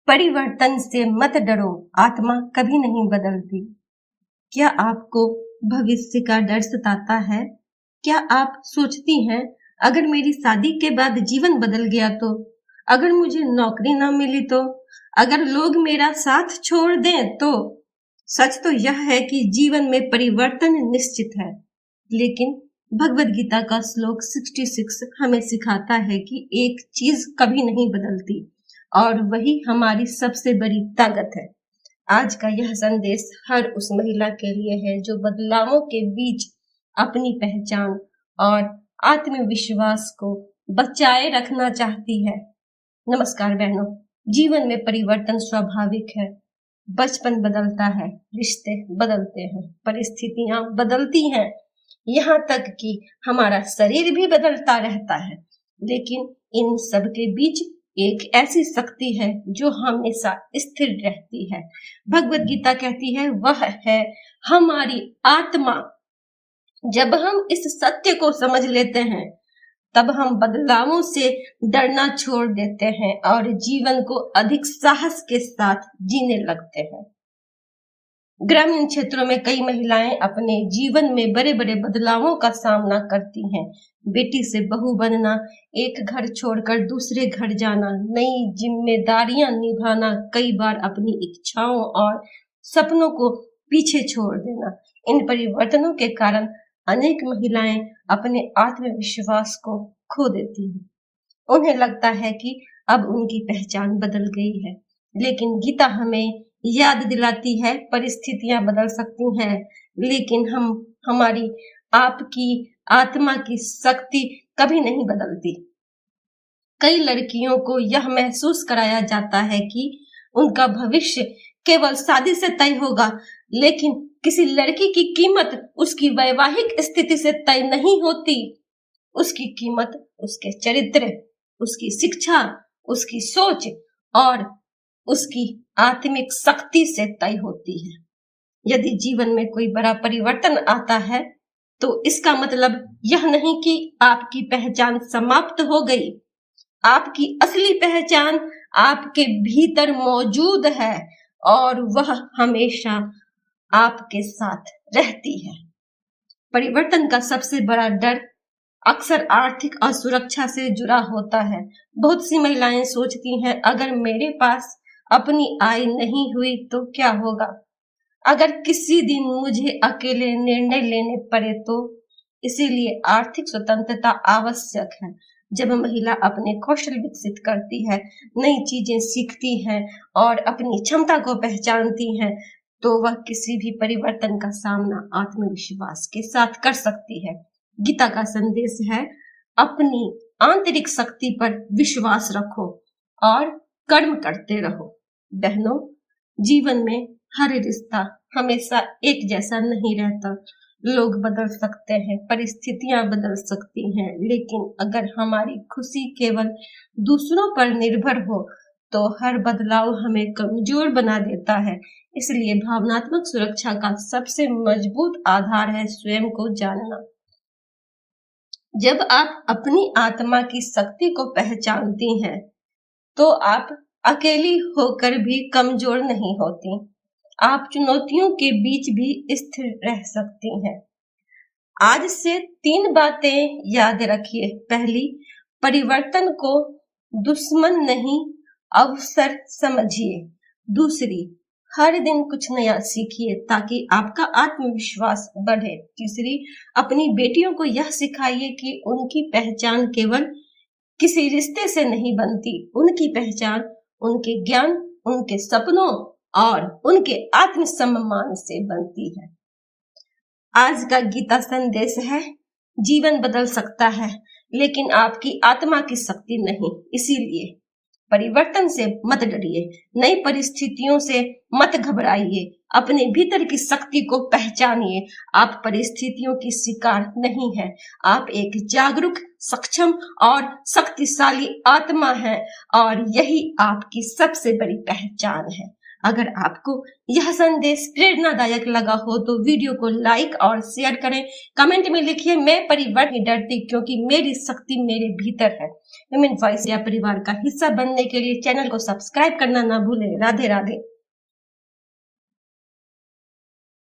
परिवर्तन से मत डरो, आत्मा कभी नहीं बदलती। क्या आपको भविष्य का डर सताता है? क्या आप सोचती हैं, अगर मेरी शादी के बाद जीवन बदल गया तो? अगर मुझे नौकरी ना मिली तो? अगर लोग मेरा साथ छोड़ दें तो? सच तो यह है कि जीवन में परिवर्तन निश्चित है, लेकिन भगवद गीता का श्लोक 66 हमें सिखाता है कि एक चीज कभी नहीं बदलती, और वही हमारी सबसे बड़ी ताकत है। आज का यह संदेश हर उस महिला के लिए है जो बदलावों के बीच अपनी पहचान और आत्मविश्वास को बचाए रखना चाहती है। नमस्कार बहनों, जीवन में परिवर्तन स्वाभाविक है। बचपन बदलता है, रिश्ते बदलते हैं, परिस्थितियां बदलती हैं, यहाँ तक कि हमारा शरीर भी बदलता रहता है। लेकिन इन सब के बीच एक ऐसी शक्ति है जो हमेशा स्थिर रहती है। भगवद गीता कहती है, वह है हमारी आत्मा। जब हम इस सत्य को समझ लेते हैं, तब हम बदलावों से डरना छोड़ देते हैं और जीवन को अधिक साहस के साथ जीने लगते हैं। ग्रामीण क्षेत्रों में कई महिलाएं अपने जीवन में बड़े बड़े बदलावों का सामना करती हैं। बेटी से बहू बनना, एक घर छोड़कर दूसरे घर जाना, नई जिम्मेदारियां निभाना, कई बार अपनी इच्छाओं और सपनों को पीछे छोड़ देना। इन परिवर्तनों के कारण अनेक महिलाएं अपने आत्मविश्वास को खो देती हैं। उन्हें लगता है कि अब उनकी पहचान बदल गई है, लेकिन गीता हमें याद दिलाती है, परिस्थितियां बदल सकती हैं, लेकिन हमारी आपकी आत्मा की शक्ति कभी नहीं बदलती। कई लड़कियों को यह महसूस कराया जाता है कि उनका भविष्य केवल शादी से तय होगा, लेकिन किसी लड़की की कीमत उसकी वैवाहिक स्थिति से तय नहीं होती। उसकी कीमत उसके चरित्र, उसकी शिक्षा, उसकी सोच और उसकी आत्मिक शक्ति से तय होती है। यदि जीवन में कोई बड़ा परिवर्तन आता है, तो इसका मतलब यह नहीं कि आपकी पहचान समाप्त हो गई। आपकी असली पहचान आपके भीतर मौजूद है और वह हमेशा आपके साथ रहती है। परिवर्तन का सबसे बड़ा डर अक्सर आर्थिक असुरक्षा से जुड़ा होता है। बहुत सी महिलाएं सोचती हैं, अगर मेरे पास अपनी आय नहीं हुई तो क्या होगा? अगर किसी दिन मुझे अकेले निर्णय लेने पड़े तो? इसीलिए आर्थिक स्वतंत्रता आवश्यक है। जब महिला अपने कौशल विकसित करती है, नई चीजें सीखती है और अपनी क्षमता को पहचानती है, तो वह किसी भी परिवर्तन का सामना आत्मविश्वास के साथ कर सकती है। गीता का संदेश है, अपनी आंतरिक शक्ति पर विश्वास रखो और कर्म करते रहो। बहनों, जीवन में हर रिश्ता हमेशा एक जैसा नहीं रहता। लोग बदल सकते हैं, परिस्थितियां बदल सकती हैं, लेकिन अगर हमारी खुशी केवल दूसरों पर निर्भर हो तो हर बदलाव हमें कमजोर बना देता है। इसलिए भावनात्मक सुरक्षा का सबसे मजबूत आधार है स्वयं को जानना। जब आप अपनी आत्मा की शक्ति को पहचानती हैं, तो आप अकेली होकर भी कमजोर नहीं होती। आप चुनौतियों के बीच भी स्थिर रह सकती हैं। आज से 3 बातें याद रखिए। पहली, परिवर्तन को दुश्मन नहीं, अवसर समझिए। दूसरी, हर दिन कुछ नया सीखिए ताकि आपका आत्मविश्वास बढ़े। तीसरी, अपनी बेटियों को यह सिखाइए कि उनकी पहचान केवल किसी रिश्ते से नहीं बनती। उनकी पहचान उनके ज्ञान, उनके सपनों और उनके आत्मसम्मान से बनती है। आज का गीता संदेश है, जीवन बदल सकता है, लेकिन आपकी आत्मा की शक्ति नहीं। इसीलिए परिवर्तन से मत डरिए, नई परिस्थितियों से मत घबराइए, अपने भीतर की शक्ति को पहचानिए। आप परिस्थितियों की शिकार नहीं हैं, आप एक जागरूक, सक्षम और शक्तिशाली आत्मा हैं और यही आपकी सबसे बड़ी पहचान है। अगर आपको यह संदेश प्रेरणादायक लगा हो तो वीडियो को लाइक और शेयर करें। कमेंट में लिखिए, मैं परिवार नहीं डरती क्योंकि मेरी शक्ति मेरे भीतर है। विमेन वॉइस या परिवार का हिस्सा बनने के लिए चैनल को सब्सक्राइब करना ना भूलें। राधे राधे।